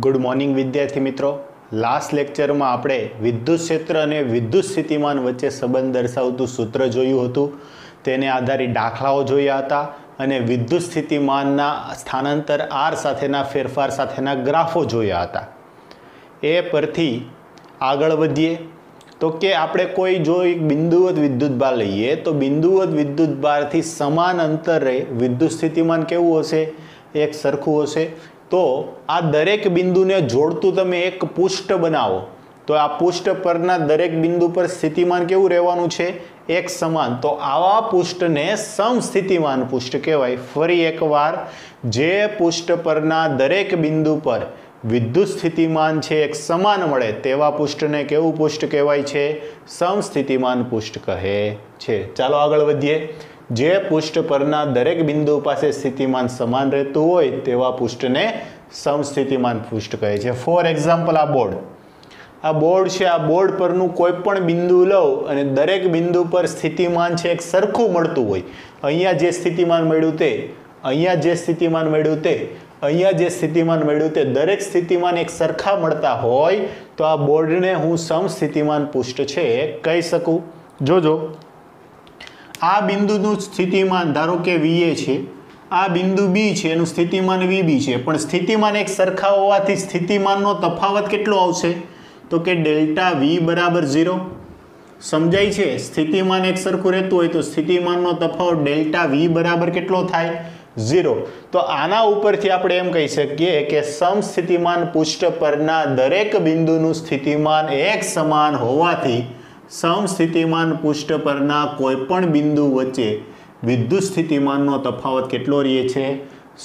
Good morning विद्यार्थी मित्रों। Last lecture में आपणे विद्युत क्षेत्र और विद्युत स्थितिमान वच्चे संबंध दर्शावतुं सूत्र जोयुं हतुं। तेने आधारित दाखलाओ जोया हता अने विद्युत स्थितिमानना स्थानांतर आर साथेना फेरफार साथेना ग्राफो जोया हता। ए परथी आगळ वधीए तो के आपणे कोई जो एक बिंदुवत विद्युतभार लईए तो बिंदुवत विद्युतभारथी समान अंतरे विद्युत स्थितिमान केवुं हशे? एक सरखुं हशे। तो आ दरेक बिंदु ने जोड़तुं तमे एक पुष्ट बनावो तो आ पुष्ट परना दरेक बिंदु पर स्थितिमान केवुं रहेवानुं छे? एक समान। तो आवा पुष्ट ने समस्थितिमान पुष्ट कहेवाय। फरी एकवार, जे पुष्ट परना दरेक बिंदु पर विद्युत स्थितिमान छे एक समान मळे तेवा पुष्ट ने केवुं पुष्ट कहेवाय छे? समस्थितिमान पुष्ट कहे छे। चालो आगळ वधीए। जे पुष्ट परना दरेक बिंदु पासे स्थितिमान समान रहतुं होय तेवा पुष्ट ने समस्थितिमान पुष्ट कहे छे। फॉर एक्जाम्पल आ बोर्ड छे। आ बोर्ड परनुं कोईपण बिंदु लઉં અને દરેક બિંદુ પર સ્થિતિમાન છે એક સરખું મળતું હોય। અહીંયા જે સ્થિતિમાન મળ્યું તે, અહીંયા જે સ્થિતિમાન મળ્યું તે, અહીંયા જે સ્થિતિમાન મળ્યું તે, દરેક સ્થિતિમાન એક સરખા મળતા હોય તો આ બોર્ડને હું સમસ્થિતિમાન પુષ્ટ છે કહી શકું। જોજો, આ બિંદુનું સ્થિતિમાન ધારો કે VA છે, આ બિંદુ B છે, એનું સ્થિતિમાન VB છે, પણ સ્થિતિમાન એક સરખા હોવાથી સ્થિતિમાનનો તફાવત કેટલો આવશે? તો કે ડેલ્ટા V બરાબર 0। સમજાય છે? સ્થિતિમાન એક સરખું રહેતું હોય તો સ્થિતિમાનનો તફાવત ડેલ્ટા V બરાબર કેટલો થાય? 0। તો આના ઉપરથી આપણે એમ કહી શકીએ કે સમસ્થિતિમાન પુષ્ટ પરના દરેક બિંદુનું સ્થિતિમાન એક સમાન હોવાથી સમસ્થિતિમાન પુષ્ટ પરના કોઈપણ બિંદુ વચ્ચે વિદ્યુત સ્થિતિમાનનો તફાવત કેટલો રહે છે?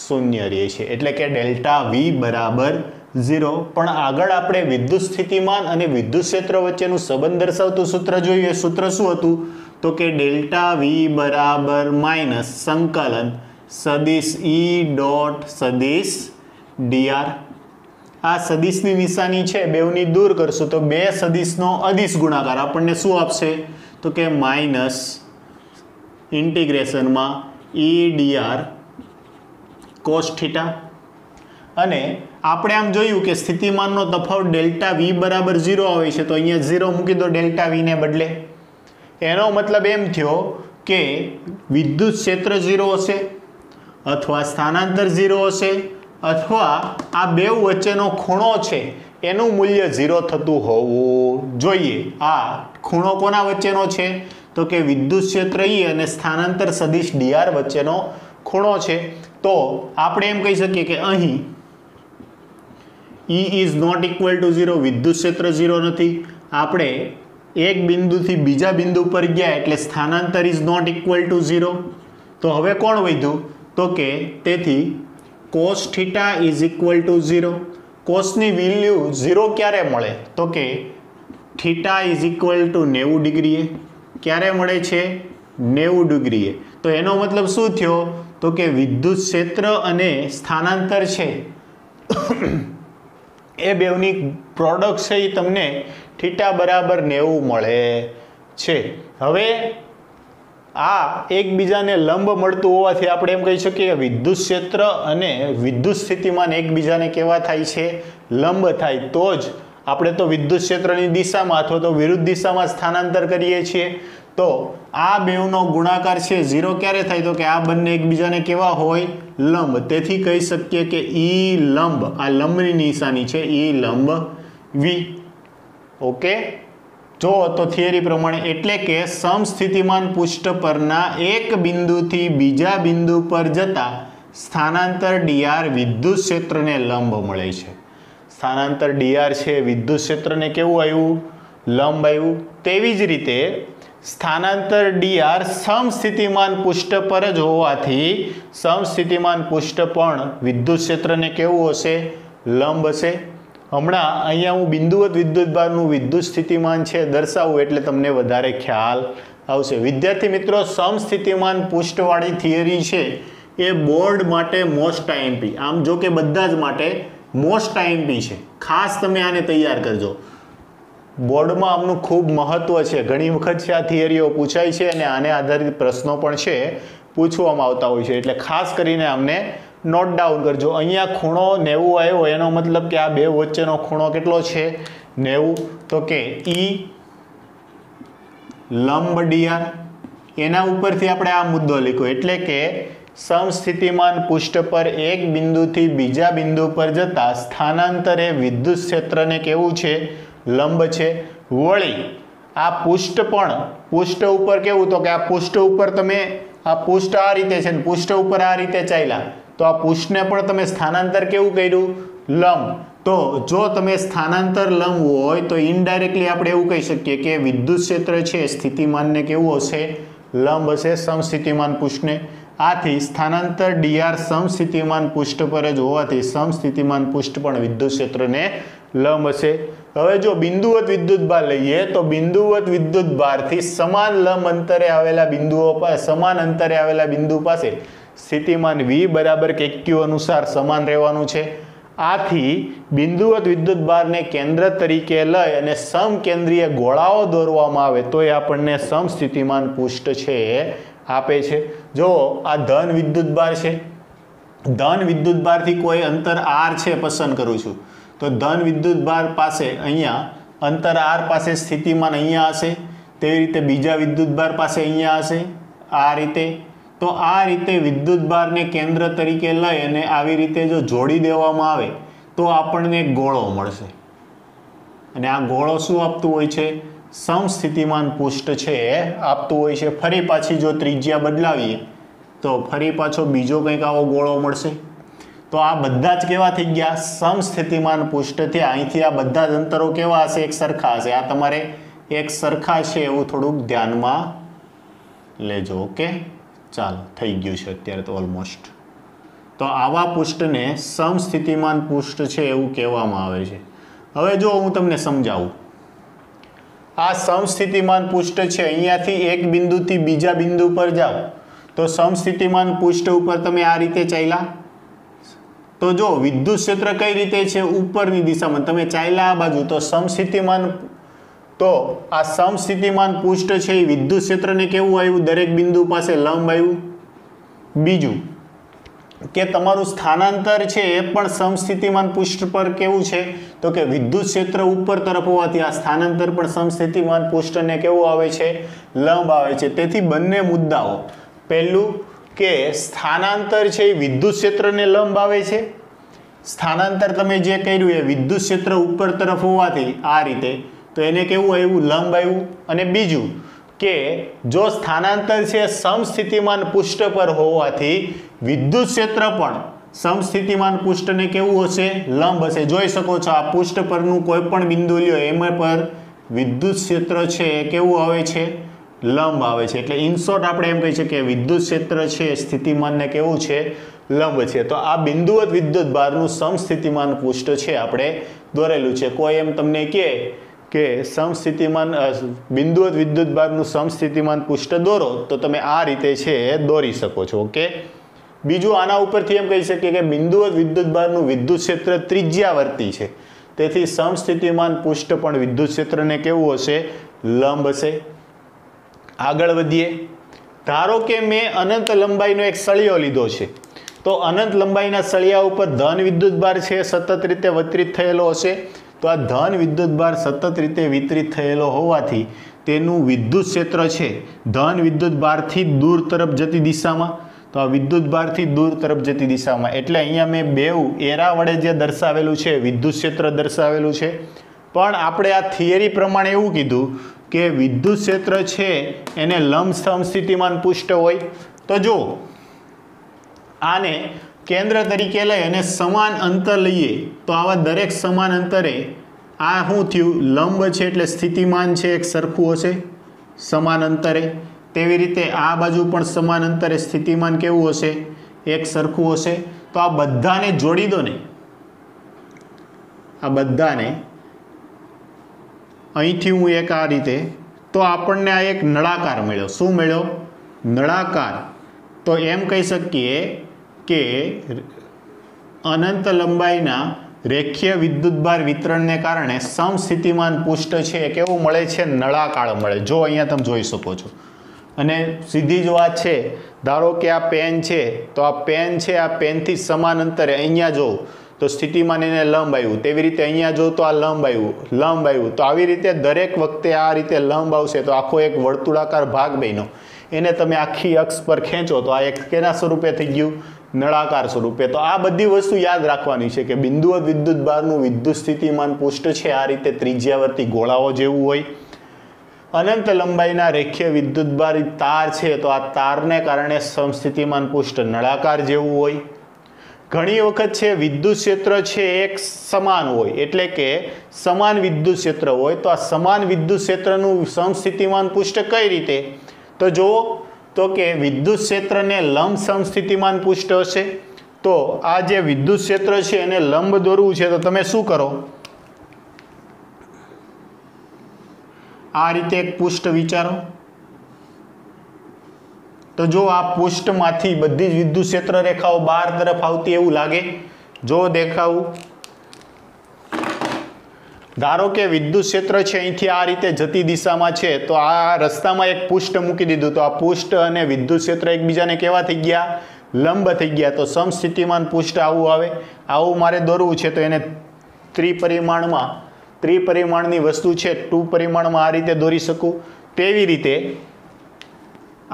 0 રહે છે। એટલે કે ડેલ્ટા V બરાબર 0। પણ આગળ આપણે વિદ્યુત સ્થિતિમાન અને વિદ્યુત ક્ષેત્ર વચ્ચેનું સંબંધ દર્શાવતું સૂત્ર જોયું। એ સૂત્ર શું હતું? તો કે ડેલ્ટા V બરાબર માઇનસ સંકલન સદિશ E ડોટ સદિશ dr। આ સદિશની નિશાની છે બેવની દૂર કરશું તો બે સદિશનો અદિશ ગુણાકાર આપણને શું આપશે? તો કે માઇનસ ઇન્ટિગ્રેશનમાં E dr cos θ। અને આપણે આમ જોયું કે સ્થિતિમાનનો તફાવત ડેલ્ટા V બરાબર 0 આવે છે તો અહીંયા 0 મૂકી દો ડેલ્ટા V ને બદલે। એનો મતલબ એમ થયો કે વિદ્યુત ક્ષેત્ર 0 હશે અથવા સ્થાનાંતર 0 હશે અથવા આ બે વચ્ચેનો ખૂણો છે એનું મૂલ્ય 0 થતું હોવું જોઈએ। આ ખૂણો કોના વચ્ચેનો છે? તો કે વિદ્યુત ક્ષેત્ર E અને સ્થાનાંતર સદિશ dr વચ્ચેનો ખૂણો છે। તો આપણે એમ કહી શકીએ કે અહીં E is not equal to 0, વિદ્યુત ક્ષેત્ર 0 નથી। આપણે એક બિંદુથી બીજા બિંદુ પર ગયા એટલે સ્થાનાંતર is not equal to 0। તો હવે કોણ વધ્યું? તો કે તેથી cos θ is equal to 0। કોસની value 0 ક્યારે મળે? તો કે θ is equal to 90 ડિગ્રીએ। ક્યારે મળે છે? 90 ડિગ્રીએ। તો એનો મતલબ શું થયો? તો કે વિદ્યુત ક્ષેત્ર અને સ્થાનાંતર છે એ બેવની પ્રોડક્ટ છે એ તમને θ બરાબર 90 મળે છે। હવે આ એકબીજાને લંબ મળતું હોવાથી આપણે એમ કહી શકીએ કે વિદ્યુત ક્ષેત્ર અને વિદ્યુત સ્થિતિમાન એકબીજાને કેવા થાય છે? લંબ થાય। તો જ આપણે તો વિદ્યુત ક્ષેત્રની દિશામાં અથવા તો વિરુદ્ધ દિશામાં સ્થાનાંતર કરીએ છીએ। તો આ બેવનો ગુણાકાર છે 0 ક્યારે થાય? તો કે આ બંને એકબીજાને કેવા હોય? લંબ। તેથી કહી શકીએ કે E લંબ, આ લંબની નિશાની છે E લંબ V। ઓકે, જો તો થિયરી પ્રમાણે એટલે કે સમસ્થિતિમાન પુષ્ટ પરના એક બિંદુથી બીજા બિંદુ પર જતા સ્થાનાંતર dr વિદ્યુત ક્ષેત્રને લંબ મળે છે। સ્થાનાંતર dr છે વિદ્યુત ક્ષેત્રને કેવું આવ્યું? લંબ આવ્યું। તેવી જ રીતે સ્થાનાંતર dr સમસ્થિતિમાન પુષ્ટ પર જ હોવાથી સમસ્થિતિમાન પુષ્ટ પણ વિદ્યુત ક્ષેત્રને કેવું હશે? લંબ હશે। હમણાં અહીંયા હું બિંદુવત વિદ્યુતભારનું વિદ્યુત સ્થિતિમાન છે દર્શાવું એટલે તમને વધારે ખ્યાલ આવશે। વિદ્યાર્થી મિત્રો, સમસ્થિતિમાન પુષ્ટવાળી થિયરી છે એ બોર્ડ માટે મોસ્ટ આઈએમપી, આમ જો કે બધા જ માટે મોસ્ટ આઈએમપી છે। ખાસ તમે આને તૈયાર કરજો। બોર્ડમાં આમનું ખૂબ મહત્વ છે। ઘણી વખત છે આ થિયરીઓ પૂછાય છે અને આને આધારિત પ્રશ્નો પણ છે પૂછવામાં આવતા હોય છે, એટલે ખાસ કરીને આમને નોટ ડાઉન કરજો। અહીંયા ખૂણો 90 આવ્યો, એનો મતલબ કે આ બે વચ્ચેનો ખૂણો કેટલો છે 90। તો કે ઈ લંબ dr, એના ઉપરથી આપણે આ મુદ્દો લખ્યો, એટલે કે સમસ્થિતિમાન પૃષ્ઠ પર એક બિંદુથી બીજા બિંદુ પર જતા સ્થાનાંતર એ વિદ્યુત ક્ષેત્રને કેવું છે લંબ છે। વળી આ પૃષ્ઠ પણ પૃષ્ઠ ઉપર કેવું, તો કે આ પૃષ્ઠ ઉપર તમે આ પૃષ્ઠ આ રીતે છે ને પૃષ્ઠ ઉપર આ રીતે ચાલ્યા, તો આ પૃષ્ઠને પણ તમે સ્થાનાંતર કેવું કર્યું લંબ। તો જો તમે સ્થાનાંતર લંબ હોય તો ઇનડાયરેક્ટલી આપણે એવું કહી શકીએ કે વિદ્યુત ક્ષેત્ર છે સ્થિતિમાનને કેવું હશે લંબ હશે સમસ્થિતિમાન પૃષ્ઠને। આથી સ્થાનાંતર dr સમસ્થિતિમાન પૃષ્ઠ પર જ હોવાથી સમસ્થિતિમાન પૃષ્ઠ પણ વિદ્યુત ક્ષેત્રને લંબ હશે। હવે જો બિંદુવત વિદ્યુતભાર લઈએ તો બિંદુવત વિદ્યુતભારથી સમાન લંબ અંતરે આવેલા બિંદુઓ પાસે સમાન અંતરે આવેલા બિંદુ પાસે સ્થિતિમાન v બરાબર કે q અનુસાર સમાન રહેવાનું છે। આથી બિંદુવત વિદ્યુતભારને કેન્દ્ર તરીકે લઈ અને સમકેન્દ્રીય ગોળાઓ દોરવામાં આવે તો એ આપણને સમસ્થિતિમાન પૃષ્ઠ છે આપે છે। જો આ ધન વિદ્યુતભાર છે, ધન વિદ્યુતભારથી કોઈ અંતર r છે પસંદ કરું છું, તો ધન વિદ્યુતભાર પાસે અહીંયા અંતર r પાસે સ્થિતિમાન અહીંયા હશે, તેવી રીતે બીજા વિદ્યુતભાર પાસે અહીંયા હશે આ રીતે। તો આ રીતે વિદ્યુતભારને કેન્દ્ર તરીકે લઈ અને આવી રીતે જો જોડી દેવામાં આવે તો આપણને એક ગોળો મળશે, અને આ ગોળો શું આપતું હોય છે સમસ્થિતિમાન પૃષ્ઠ છે આપતું હોય છે। ફરી પાછી જો ત્રિજ્યા બદલાવીએ તો ફરી પાછો બીજો કંઈક આવો ગોળો મળશે। તો આ બધા જ કેવા થઈ ગયા સમસ્થિતિમાન પૃષ્ઠ થયા। અહીંથી આ બધા જ અંતરો કેવા હશે એક સરખા હશે। આ તમારે એક સરખા છે એવું થોડુંક ધ્યાનમાં લેજો। ઓકે, ચાલો થઈ ગયું છે અત્યારે તો ઓલમોસ્ટ। તો આવા પૃષ્ઠને સમસ્થિતિમાન પૃષ્ઠ છે એવું કહેવામાં આવે છે। હવે જો હું તમને સમજાવું, આ સમસ્થિતિમાન પૃષ્ઠ છે, અહીંયાથી એક બિંદુથી બીજા બિંદુ પર જાઓ તો સમસ્થિતિમાન પૃષ્ઠ ઉપર તમે આ રીતે ચાલ્યા, તો જો વિદ્યુત ક્ષેત્ર કઈ રીતે છે ઉપરની દિશામાં તમે ચાલ્યા આ બાજુ, તો સમસ્થિતિમાન તો આ સમસ્થિતિમાન પૃષ્ઠ છે એ વિદ્યુત ક્ષેત્રને કેવું આવ્યું દરેક બિંદુ પાસે લંબ આવ્યું। બીજું કે તમારું સ્થાનાંતર છે એ પણ સમસ્થિતિમાન પૃષ્ઠ પર કેવું છે, તો કે વિદ્યુત ક્ષેત્ર ઉપર તરફ હોવાથી આ સ્થાનાંતર પણ સમસ્થિતિમાન પૃષ્ઠને કેવું આવે છે લંબ આવે છે। તેથી બંને મુદ્દાઓ, પહેલું કે સ્થાનાંતર છે એ વિદ્યુત ક્ષેત્રને લંબ આવે છે, સ્થાનાંતર તમે જે કર્યું એ વિદ્યુત ક્ષેત્ર ઉપર તરફ હોવાથી આ રીતે તો એને કેવું આવ્યું લંબ આવ્યું। અને બીજું કે જો સ્થાનાંતર છે સમસ્થિતિમાન પૃષ્ઠ પર હોવાથી વિદ્યુત ક્ષેત્ર પણ સમસ્થિતિમાન પૃષ્ઠને કેવું હશે લંબ હશે। જોઈ શકો છો આ પૃષ્ઠ પરનું કોઈ પણ બિંદુ લ્યો એમાં પર વિદ્યુત ક્ષેત્ર છે એ કેવું આવે છે લંબ આવે છે। એટલે ઇન શોર્ટ આપણે એમ કહી શકીએ કે વિદ્યુત ક્ષેત્ર છે સ્થિતિમાનને કેવું છે લંબ છે। તો આ બિંદુવત વિદ્યુતભારનું સમસ્થિતિમાન પૃષ્ઠ છે આપણે દોરેલું છે। કોઈ એમ તમને કહે કે સમસ્થિતિમાન બિંદુવત વિદ્યુતભારનું સમસ્થિતિમાન પૃષ્ઠ દોરો તો તમે આ રીતે છે દોરી શકો છો। ઓકે, બીજું આના ઉપરથી એમ કહી શકીએ કે બિંદુવત વિદ્યુતભારનું વિદ્યુત ક્ષેત્ર ત્રિજ્યાવર્તી છે, તેથી સમસ્થિતિમાન પૃષ્ઠ પણ વિદ્યુત ક્ષેત્રને કેવું હશે લંબ હશે। આગળ વધીએ, ધારો કે મેં અનંત લંબાઈનો એક સળિયો લીધો છે, તો અનંત લંબાઈના સળિયા ઉપર ધન વિદ્યુતભાર છે સતત રીતે વિતરિત થયેલો હશે। તો આ ધન વિદ્યુતભાર સતત રીતે વિતરિત થયેલો હોવાથી તેનું વિદ્યુત ક્ષેત્ર છે ધન વિદ્યુતભારથી દૂર તરફ જતી દિશામાં, તો આ વિદ્યુતભારથી દૂર તરફ જતી દિશામાં, એટલે અહીંયા મેં બેઉ એરા વડે જે દર્શાવેલું છે વિદ્યુત ક્ષેત્ર દર્શાવેલું છે। પણ આપણે આ થિયરી પ્રમાણે એવું કીધું કે વિદ્યુત ક્ષેત્ર છે એને લંબ સમસ્થિતિમાન પૃષ્ઠ હોય। તો જો આને કેન્દ્ર તરીકે લઈ અને સમાન અંતર લઈએ તો આવા દરેક સમાન અંતરે આ શું થયું લંબ છે એટલે સ્થિતિમાન છે એક સરખું હશે સમાન અંતરે। તેવી રીતે આ બાજુ પણ સમાન અંતરે સ્થિતિમાન કેવું હશે એક સરખું હશે। તો આ બધાને જોડી દો ને, આ બધાને અહીંથી હું એક આ રીતે, તો આપણને આ એક નળાકાર મળ્યો। શું મળ્યો નળાકાર। તો એમ કહી શકીએ કે અનંત લંબાઈના રેખીય વિદ્યુતભાર વિતરણને કારણે સમસ્થિતિમાન પૃષ્ઠ છે કેવું મળે છે નળાકાર મળે। જો અહીંયા તમે જોઈ શકો છો અને સીધી જ વાત છે, ધારો કે આ પેન છે તો આ પેન છે, આ પેનથી સમાન અંતરે અહીંયા જો તો સ્થિતિમાન એને લંબ આવ્યું, તેવી રીતે અહીંયા જો તો આ લંબ આવ્યું, તો આવી રીતે દરેક વખતે આ રીતે લંબ આવશે તો આખો એક વર્તુળાકાર ભાગ બન્યો, એને તમે આખી અક્ષ પર ખેંચો તો આ એક કેના સ્વરૂપે થઈ ગયું, નળાકાર સ્વરૂપે. તો આ બધી વસ્તુ યાદ રાખવાની છે કે બિંદુવત વિદ્યુતભારનું વિદ્યુત સ્થિતિમાન પૃષ્ઠ છે આ રીતે ત્રિજ્યાવર્તી ગોળાઓ જેવું હોય. અનંત લંબાઈના રેખીય વિદ્યુતભાર તાર છે તો આ તારને કારણે સમસ્થિતિમાન પૃષ્ઠ નળાકાર જેવું હોય. ઘણી વખત છે વિદ્યુત ક્ષેત્ર છે એક સમાન હોય, એટલે કે સમાન વિદ્યુત ક્ષેત્ર હોય તો આ સમાન વિદ્યુત ક્ષેત્રનું સમસ્થિતિમાન પૃષ્ઠ કઈ રીતે, તો જુઓ તો કે વિદ્યુત ક્ષેત્રને લંબ સમસ્થિતિમાન પૃષ્ઠ હશે. તો આ જે વિદ્યુત ક્ષેત્ર છે એને લંબ દોરવું છે તો તમે શું કરો, આ રીતે એક પૃષ્ઠ વિચારો. તો જો આ પૃષ્ઠમાંથી બધી જ વિદ્યુત ક્ષેત્ર રેખાઓ બહાર તરફ આવતી એવું લાગે, જો દેખાવું. ધારો કે વિદ્યુત ક્ષેત્ર છે અહીંથી આ રીતે જતી દિશામાં છે તો આ રસ્તામાં એક પૃષ્ઠ મૂકી દીધું તો આ પૃષ્ઠ અને વિદ્યુત ક્ષેત્ર એકબીજાને કેવા થઈ ગયા, લંબ થઈ ગયા. તો સમસ્થિતિમાન પૃષ્ઠ આવું આવે, આવું મારે દોરવું છે તો એને ત્રિપરિમાણની વસ્તુ છે 2 પરિમાણમાં આ રીતે દોરી શકું. તેવી રીતે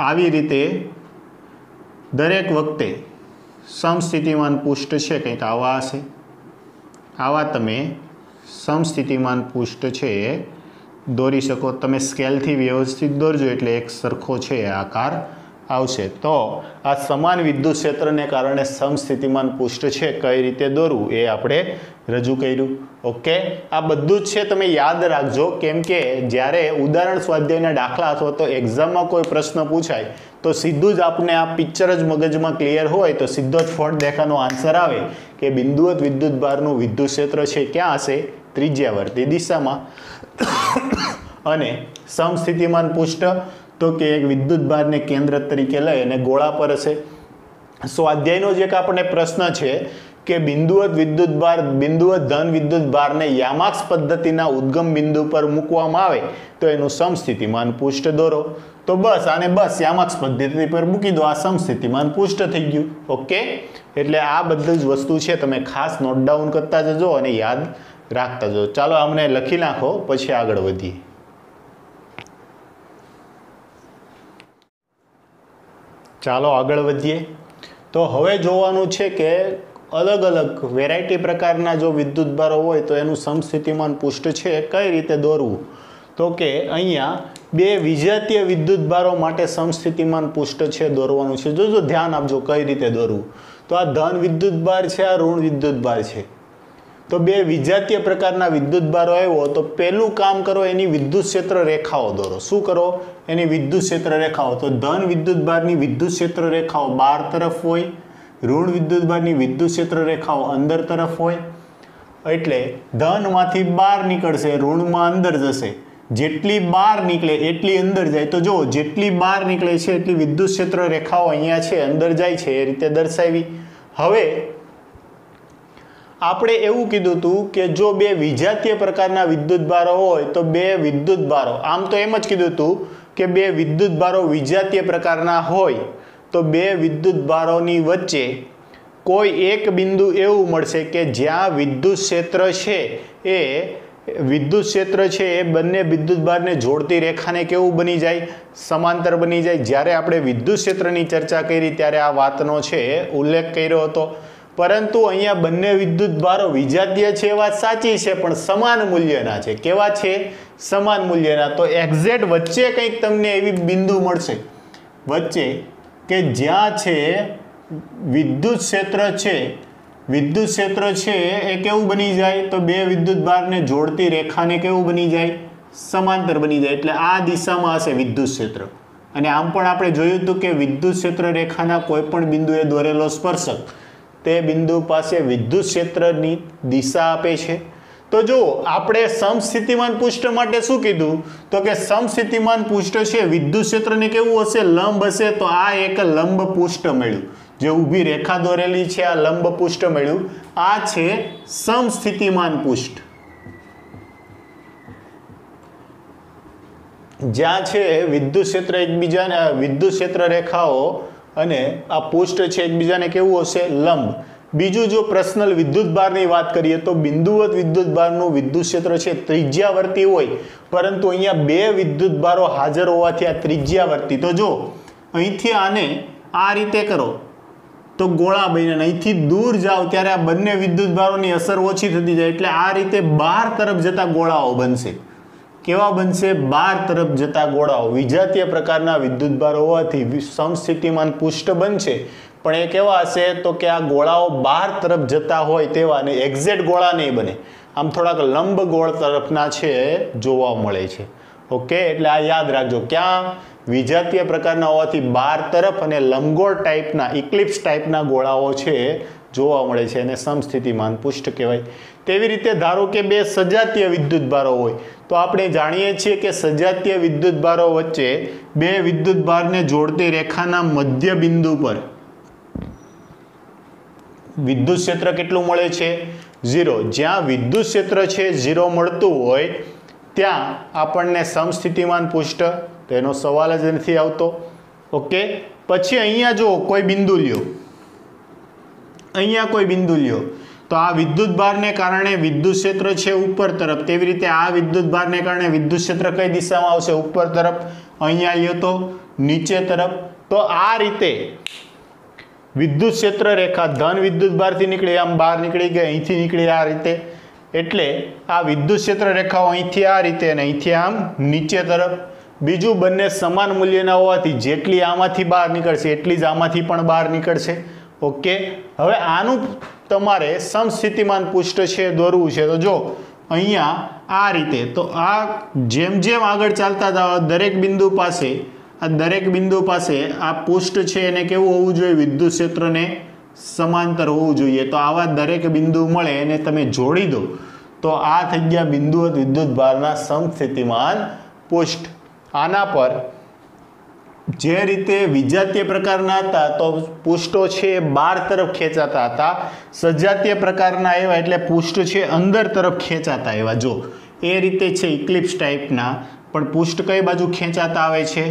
આવી રીતે દરેક વખતે સમસ્થિતિમાન પૃષ્ઠ છે કંઈક આવા હશે, આવા તમે સમસ્થિતિમાન પૃષ્ઠ છે દોરી શકો. તમે સ્કેલથી વ્યવસ્થિત દોરજો એટલે એક સરખો છે આકાર આવશે. તો આ સમાન વિદ્યુત ક્ષેત્રને કારણે સમસ્થિતિમાન પૃષ્ઠ છે કઈ રીતે દોરવું એ આપણે રજૂ કર્યું. ઓકે, આ બધું જ છે તમે યાદ રાખજો, કેમ કે જ્યારે ઉદાહરણ સ્વાધ્યાયના દાખલા અથવા તો એક્ઝામમાં કોઈ પ્રશ્ન પૂછાય તો સીધું જ આપણે આ પિક્ચર જ મગજમાં ક્લિયર હોય તો સીધો જ ફોટ દેખાનો આન્સર આવે કે બિંદુવત વિદ્યુતભારનું વિદ્યુત ક્ષેત્ર છે ક્યાં હશે, ત્રિજ્યાવર્તી દિશામાં. અને સમસ્થિતિમાન પૃષ્ઠ તો કે એક વિદ્યુતભારને કેન્દ્ર તરીકે લઈ અને ગોળા પર હશે. સ્વાધ્યાયનો જે એક આપણને પ્રશ્ન છે કે બિંદુવત વિદ્યુતભાર, બિંદુવત ધન વિદ્યુતભારને યામાક્ષ પદ્ધતિના ઉદ્ગમ બિંદુ પર મૂકવામાં આવે તો એનું સમસ્થિતિમાન પૃષ્ઠ દોરો. તો બસ આને બસ યામાક્ષ પદ્ધતિ પર મૂકી દો, આ સમસ્થિતિમાન પૃષ્ઠ થઈ ગયું. ઓકે, એટલે આ બધી જ વસ્તુ છે તમે ખાસ નોટ ડાઉન કરતા જજો અને યાદ રાખતા જજો. ચાલો અમને લખી નાખો પછી આગળ વધીએ. ચાલો આગળ વધીએ. તો હવે જોવાનું છે કે અલગ અલગ વેરાયટી પ્રકારના જો વિદ્યુતભારો હોય તો એનું સમસ્થિતિમાન પૃષ્ઠ છે કઈ રીતે દોરવું. તો કે અહીંયા બે વિજાતીય વિદ્યુતભારો માટે સમસ્થિતિમાન પૃષ્ઠ છે દોરવાનું છે. જોજો ધ્યાન આપજો કઈ રીતે દોરવું. તો આ ધન વિદ્યુતભાર છે, આ ઋણ વિદ્યુતભાર છે. તો બે વિજાતીય પ્રકારના વિદ્યુતભારો આવ્યો તો પહેલું કામ કરો એની વિદ્યુત ક્ષેત્ર રેખાઓ દોરો. શું કરો, એની વિદ્યુત ક્ષેત્ર રેખાઓ. તો ધન વિદ્યુતભારની વિદ્યુત ક્ષેત્ર રેખાઓ બહાર તરફ હોય, ઋણ વિદ્યુતભારની વિદ્યુત ક્ષેત્ર રેખાઓ અંદર તરફ હોય. એટલે ધનમાંથી બહાર નીકળશે, ઋણમાં અંદર જશે. જેટલી બહાર નીકળે એટલી અંદર જાય. તો જો જેટલી બહાર નીકળે છે એટલી વિદ્યુત ક્ષેત્ર રેખાઓ અહીંયા છે અંદર જાય છે, એ રીતે દર્શાવી. હવે આપણે એવું કીધું હતું કે જો બે વિજાતીય પ્રકારના વિદ્યુતભારો હોય તો બે વિદ્યુતભારો, આમ તો એમ જ કીધું હતું કે બે વિદ્યુતભારો વિજાતીય પ્રકારના હોય તો બે વિદ્યુતભારોની વચ્ચે કોઈ એક બિંદુ એવું મળશે કે જ્યાં વિદ્યુત ક્ષેત્ર છે એ બંને વિદ્યુતભારને જોડતી રેખાને કેવું બની જાય, સમાંતર બની જાય. જ્યારે આપણે વિદ્યુત ક્ષેત્રની ચર્ચા કરી ત્યારે આ વાતનો છે ઉલ્લેખ કર્યો હતો. પરંતુ અહીંયા બંને વિદ્યુતભારો વિજાતીય છે એ વાત સાચી છે, પણ સમાન મૂલ્યના છે. કેવા છે, સમાન મૂલ્યના. તો એક્ઝેક્ટ વચ્ચે કંઈક તમને એવી બિંદુ મળશે વચ્ચે કે જ્યાં છે વિદ્યુત ક્ષેત્ર છે એ કેવું બની જાય, તો બે વિદ્યુતભારને જોડતી રેખાને કેવું બની જાય, સમાંતર બની જાય. એટલે આ દિશામાં હશે વિદ્યુત ક્ષેત્ર. અને આમ પણ આપણે જોયું હતું કે વિદ્યુત ક્ષેત્ર રેખાના કોઈ પણ બિંદુએ દોરેલો સ્પર્શક તે બિંદુ પાસે વિદ્યુત ક્ષેત્રની દિશા આપે છે. તો જો આપણે સમસ્થિતિમાન પૃષ્ઠ માટે શું કીધું, તો કે સમસ્થિતિમાન પૃષ્ઠ છે વિદ્યુત ક્ષેત્રને કેવું હશે, લંબ હશે. તો આ એક લંબ પૃષ્ઠ મળ્યું, જે ઊભી રેખા દોરેલી છે આ લંબ પૃષ્ઠ મળ્યું. આ છે સમસ્થિતિમાન પૃષ્ઠ. જ્યાં છે વિદ્યુત ક્ષેત્ર એકબીજાને વિદ્યુત ક્ષેત્ર રેખાઓ અને આ પૃષ્ઠ છે એકબીજાને કેવું હશે લંબ. બીજું જો પર્સનલ વિદ્યુત ભારની વાત કરીએ તો બિંદુવત વિદ્યુત ભારનું વિદ્યુત ક્ષેત્ર છે ત્રિજ્યાવર્તી હોય, પરંતુ અહીંયા બે વિદ્યુત ભારો હાજર હોવાથી આ ત્રિજ્યાવર્તી. તો જો અહીંથી આને આ રીતે કરો તો ગોળા બને, અહીંથી દૂર જાઓ ત્યારે આ બંને વિદ્યુત ભારોની અસર ઓછી થતી જાય, એટલે આ રીતે બહાર તરફ જતા ગોળાઓ બનશે. કેવા બનશે? બહાર તરફ જતા ગોળાઓ. વિજાતીય પ્રકારના વિદ્યુત ભાર હોવાથી સમસ્થિતિમાન પૃષ્ઠ બનશે, પણ એ કેવા હશે? તો કે આ ગોળાઓ બહાર તરફ જતા હોય તેવા, અને એક્ઝેક્ટ ગોળા નહીં બને, આમ થોડાક લંબ ગોળ તરફના છે જોવા મળે છે. ઓકે, એટલે આ યાદ રાખજો. ક્યાં? વિજાતીય પ્રકારના હોવાથી બહાર તરફ અને લંબગોળ ટાઈપના ઇક્લિપ્સ ટાઈપના ગોળાઓ છે જોવા મળે છે, અને સમસ્થિતિમાન પૃષ્ઠ કહેવાય. તેવી રીતે ધારો કે બે સજાતીય વિદ્યુત ભારો હોય, તો આપણે જાણીએ છીએ કે સજાતીય વિદ્યુત ભારો વચ્ચે બે વિદ્યુત ભારને જોડતી રેખાના મધ્ય બિંદુ પર વિદ્યુત ક્ષેત્ર કેટલું મળે છે? 0. જ્યાં વિદ્યુત ક્ષેત્ર છે 0 મળતું હોય ત્યાં આપણને સમસ્થિતિમાન પૃષ્ઠ, તો એનો સવાલ જ નથી આવતો. ઓકે, પછી અહીંયા જો કોઈ બિંદુ લ્યો, અહીંયા કોઈ બિંદુ લ્યો, તો આ વિદ્યુત ભારને કારણે વિદ્યુત ક્ષેત્ર છે ઉપર તરફ, તેવી રીતે આ વિદ્યુત ભારને કારણે વિદ્યુત ક્ષેત્ર કઈ દિશામાં આવશે? ઉપર તરફ. અહીંયા લ્યો તો નીચે તરફ. તો આ રીતે વિદ્યુત ક્ષેત્ર રેખા ધન વિદ્યુત ભારથી નીકળી આમ બહાર નીકળી ગઈ, અહીંથી નીકળી આ રીતે, એટલે આ વિદ્યુત ક્ષેત્ર રેખાઓ અહીંથી આ રીતે અને અહીંથી આમ નીચે તરફ. બીજું, બંને સમાન મૂલ્યના હોવાથી જેટલી આમાંથી બહાર નીકળશે એટલી જ આમાંથી પણ બહાર નીકળશે. ઓકે, હવે આનું તમારે સમસ્થિતિમાન પૃષ્ઠ છે દોરવું છે. તો જો અહીંયા આ રીતે, તો આ જેમ જેમ આગળ ચાલતા જાઓ દરેક બિંદુ પાસે આ પૃષ્ઠ છે એને કેવું હોવું જોઈએ? વિદ્યુત ક્ષેત્રને સમાંતર હોવું જોઈએ. તો આવા દરેક બિંદુ મળે એને તમે જોડી દો તો આ થઈ ગયા બિંદુવત વિદ્યુત ભારના સમસ્થિતિમાન પૃષ્ઠ. આના પર જે રીતે વિજાતીય પ્રકારના હતા તો પૃષ્ઠો છે બહાર તરફ ખેંચાતા હતા, સજાતીય પ્રકારના એવા એટલે પૃષ્ઠ છે અંદર તરફ ખેંચાતા એવા. જો એ રીતે છે ઇક્લિપ્સ ટાઈપના, પણ પૃષ્ઠ કઈ બાજુ ખેંચાતા આવે છે?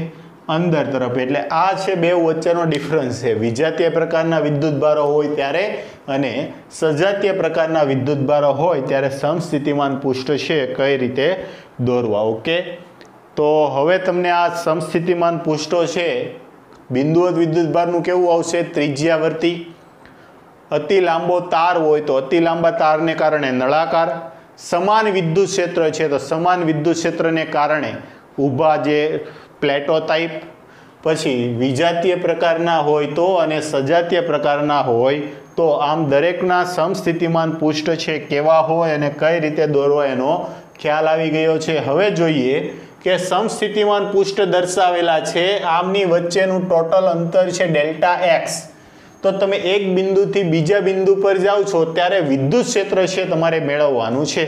અંદર તરફ. એટલે આ છે બે વચ્ચેનો ડિફરન્સ છે. વિજાતીય પ્રકારના વિદ્યુત ભારો હોય ત્યારે અને સજાતીય પ્રકારના વિદ્યુત ભારો હોય ત્યારે સમસ્થિતિમાન પૃષ્ઠ છે કઈ રીતે દોરવા. ઓકે, તો હવે તમને આ સમસ્થિતિમાન પૃષ્ઠો છે બિંદુવત વિદ્યુત ભારનું કેવું આવશે? ત્રિજ્યાવર્તી. અતિ લાંબો તાર હોય તો અતિ લાંબા તારને કારણે નળાકાર. સમાન વિદ્યુત ક્ષેત્ર છે તો સમાન વિદ્યુત ક્ષેત્રને કારણે ઊભા જે પ્લેટો ટાઈપ. પછી વિજાતીય પ્રકારના હોય તો અને સજાતીય પ્રકારના હોય તો. આમ દરેકના સમસ્થિતિમાન પૃષ્ઠ છે કેવા હોય અને કઈ રીતે દોરવા એનો ખ્યાલ આવી ગયો છે. હવે જોઈએ કે સમસ્થિતિમાન પૃષ્ઠ દર્શાવેલા છે, આમની વચ્ચેનું ટોટલ અંતર છે ડેલ્ટા એક્સ. તો તમે એક બિંદુથી બીજા બિંદુ પર જાઓ છો ત્યારે વિદ્યુત ક્ષેત્ર છે તમારે મેળવવાનું છે.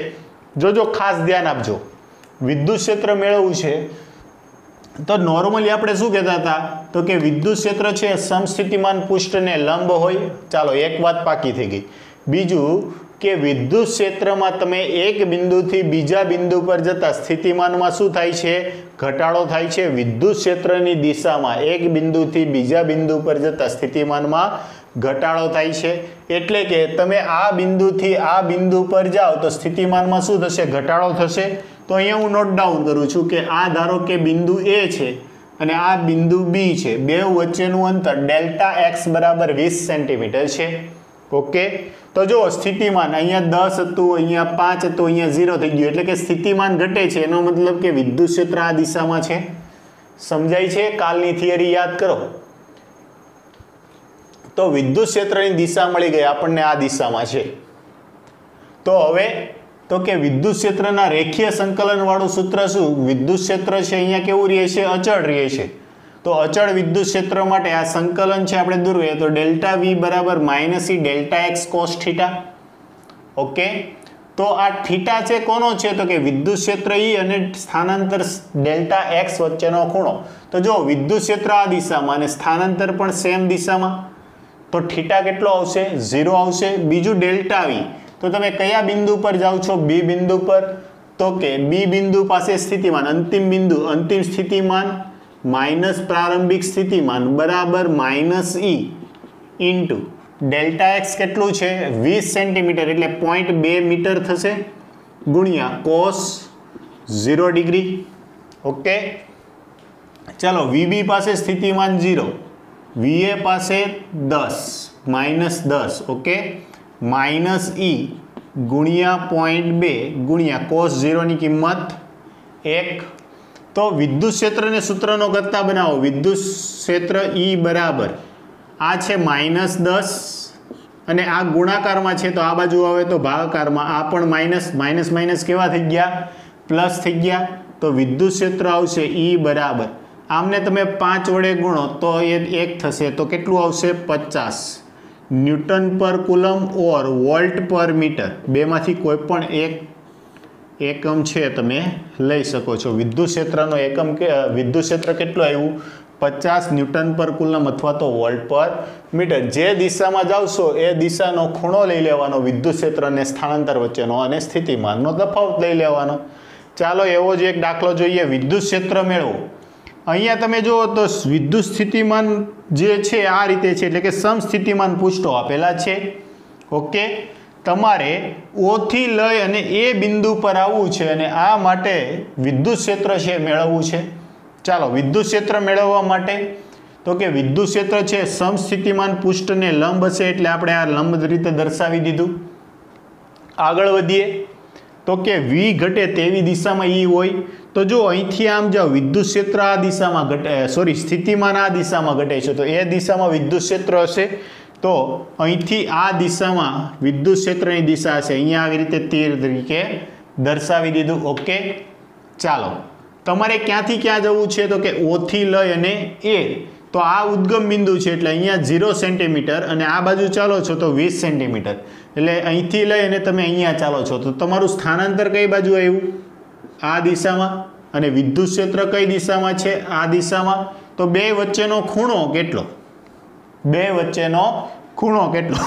જોજો, ખાસ ધ્યાન આપજો. વિદ્યુત ક્ષેત્ર મેળવવું છે તો નોર્મલી આપણે શું કહેતા હતા? તો કે વિદ્યુત ક્ષેત્ર છે સમસ્થિતિમાન પૃષ્ઠને લંબ હોય. ચાલો, એક વાત પાકી થઈ ગઈ. બીજું કે વિદ્યુત ક્ષેત્રમાં તમે એક બિંદુથી બીજા બિંદુ પર જતા સ્થિતિમાનમાં શું થાય છે? ઘટાડો થાય છે. વિદ્યુત ક્ષેત્રની દિશામાં એક બિંદુથી બીજા બિંદુ પર જતા સ્થિતિમાનમાં ઘટાડો થાય છે. એટલે કે તમે આ બિંદુથી આ બિંદુ પર જાઓ તો સ્થિતિમાનમાં શું થશે? ઘટાડો થશે. તો અહીંયા હું નોટ ડાઉન કરું છું કે આ ધારો કે બિંદુ એ છે અને આ બિંદુ બી છે, બે વચ્ચેનું અંતર ડેલ્ટા એક્સ બરાબર 20 સેન્ટીમીટર છે. ઓકે, તો જો સ્થિતિમાન અહીંયા 10 હતું, અહીંયા 5 હતું, અહીંયા 0 થઈ ગયું, એટલે કે સ્થિતિમાન ઘટે છે. એનો મતલબ કે વિદ્યુત ક્ષેત્ર આ દિશામાં છે. સમજાય છે? કાલની થિયરી યાદ કરો. તો વિદ્યુત ક્ષેત્રની દિશા મળી ગઈ આપણને, આ દિશામાં છે. તો હવે તો કે વિદ્યુત ક્ષેત્રના રેખીય સંકલન વાળું સૂત્ર શું? વિદ્યુત ક્ષેત્ર છે અહીંયા કેવું રહે છે? અચળ રહે છે. તો અચળ વિદ્યુત ક્ષેત્ર માટે આ સંકલન છે આપણે દોરવું તો ડેલ્ટા વી બરાબર -e delta x cos theta. Okay, તો આ થીટા છે કોનો છે? તો કે વિદ્યુત ક્ષેત્ર ઈ અને સ્થાનાંતર ડેલ્ટા એક્સ વચ્ચેનો ખૂણો. તો જો વિદ્યુત ક્ષેત્ર આ દિશામાં અને સ્થાનાંતર પણ સેમ દિશામાં, તો થીટા કેટલો આવશે? 0 આવશે. બીજું ડેલ્ટા વી, તો તમે કયા બિંદુ પર જાઓ છો? બી બિંદુ પર. તો કે બી બિંદુ પાસે સ્થિતિમાન અંતિમ સ્થિતિમાન માઇનસ પ્રારંભિક સ્થિતિમાન બરાબર માઇનસ ઈ ઇન્ટુ ડેલ્ટા એક્સ કેટલું છે 20 સેન્ટીમીટર એટલે 0.2 મીટર થશે ગુણ્યા કોસ 0 ડિગ્રી. ઓકે, ચાલો વીબી પાસે સ્થિતિમાન 0, વીએ પાસે 10 માઇનસ 10. ઓકે, માઇનસ ઈ ગુણ્યા 0.2 ગુણ્યા કોસ 0 ની કિંમત 1. તો વિદ્યુત ક્ષેત્રને સૂત્રનો કરતા બનાવો. વિદ્યુત ક્ષેત્ર ઈ બરાબર આ છે -10 અને આ ગુણાકારમાં છે તો આ બાજુ આવે તો ભાગાકારમાં. આ પણ માઇનસ માઇનસ કેવા થઈ ગયા? પ્લસ થઈ ગયા. તો વિદ્યુત ક્ષેત્ર આવશે ઈ બરાબર, આમને તમે 5 વડે ગુણો તો એ 1 થશે તો કેટલું આવશે? 50 ન્યૂટન પર કુલમ ઓર વોલ્ટ પર મીટર. બેમાંથી કોઈ પણ એક એકમ છે તમે લઈ શકો છો. વિદ્યુત ક્ષેત્રનો એકમ કે વિદ્યુત ક્ષેત્ર કેટલું આવ્યું? 50 ન્યૂટન પર કુલમ અથવા તો વોલ્ટ પર મીટર. જે દિશામાં જાવશો એ દિશાનો ખૂણો લઈ લેવાનો, વિદ્યુત ક્ષેત્ર અને સ્થાનાંતર વચ્ચેનો અને સ્થિતિમાનનો તફાવત લઈ લેવાનો. ચાલો એવો જ એક દાખલો જોઈએ. વિદ્યુત ક્ષેત્ર મેળવો. અહીંયા તમે જુઓ તો વિદ્યુત સ્થિતિમાન જે છે આ રીતે છે, એટલે કે સમસ્થિતિમાન પૃષ્ઠો આપેલા છે. ઓકે, તમારે ઓ થી લઈ અને એ બિંદુ પર આવવું છે અને આ માટે વિદ્યુત ક્ષેત્ર છે મેળવવું છે. ચાલો વિદ્યુત ક્ષેત્ર મેળવવા માટે તો કે વિદ્યુત ક્ષેત્ર છે સમસ્થિતિમાન પૃષ્ઠને લંબ હશે એટલે આપણે આ લંબ રીતે દર્શાવી દીધું. આગળ વધીએ તો કે વી ઘટે તેવી દિશામાં ઈ હોય તો જો અહીંથી આમ જાઓ વિદ્યુત ક્ષેત્ર આ દિશામાં ઘટે, સ્થિતિમાન આ દિશામાં ઘટે છે તો એ દિશામાં વિદ્યુત ક્ષેત્ર હશે. તો અહીંથી આ દિશામાં વિદ્યુત ક્ષેત્રની દિશા હશે. અહીંયા આવી રીતે તીર તરીકે દર્શાવી દીધું. ઓકે, ચાલો તમારે ક્યાંથી ક્યાં જવું છે તો કે ઓ થી લઈ અને એ. તો આ ઉદ્ગમ બિંદુ છે એટલે અહીંયા 0 સેન્ટીમીટર અને આ બાજુ ચાલો છો તો 20 સેન્ટીમીટર. એટલે અહીંથી લઈ અને તમે અહીંયા ચાલો છો તો તમારું સ્થાનાંતર કઈ બાજુ આવ્યું? આ દિશામાં. અને વિદ્યુત ક્ષેત્ર કઈ દિશામાં છે? આ દિશામાં. તો બે વચ્ચેનો ખૂણો કેટલો? બે વચ્ચેનો ખૂણો કેટલો?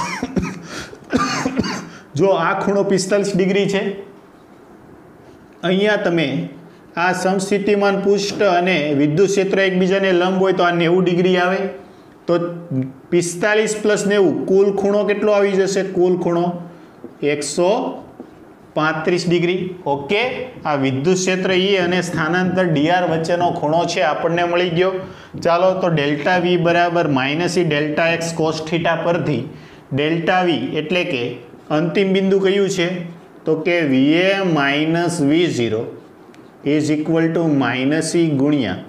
જો આ ખૂણો 45 ડિગ્રી છે. અહીંયા તમે આ સમસ્થિતિમાન પૃષ્ઠ અને વિદ્યુત ક્ષેત્ર એકબીજાને લંબ હોય તો આ 90 ડિગ્રી આવે. તો 45 + 90 કુલ ખૂણો કેટલો આવી જશે? કુલ ખૂણો 135 ડિગ્રી. ઓકે, આ વિદ્યુત ક્ષેત્ર ઈ અને સ્થાનાંતર ડીઆર વચ્ચેનો ખૂણો છે આપણને મળી ગયો. ચાલો તો ડેલ્ટા વી બરાબર -e delta x cos theta પરથી ડેલ્ટા વી એટલે કે અંતિમ બિંદુ કયું છે તો કે વીએ -v0 is equal to -e ગુણ્યા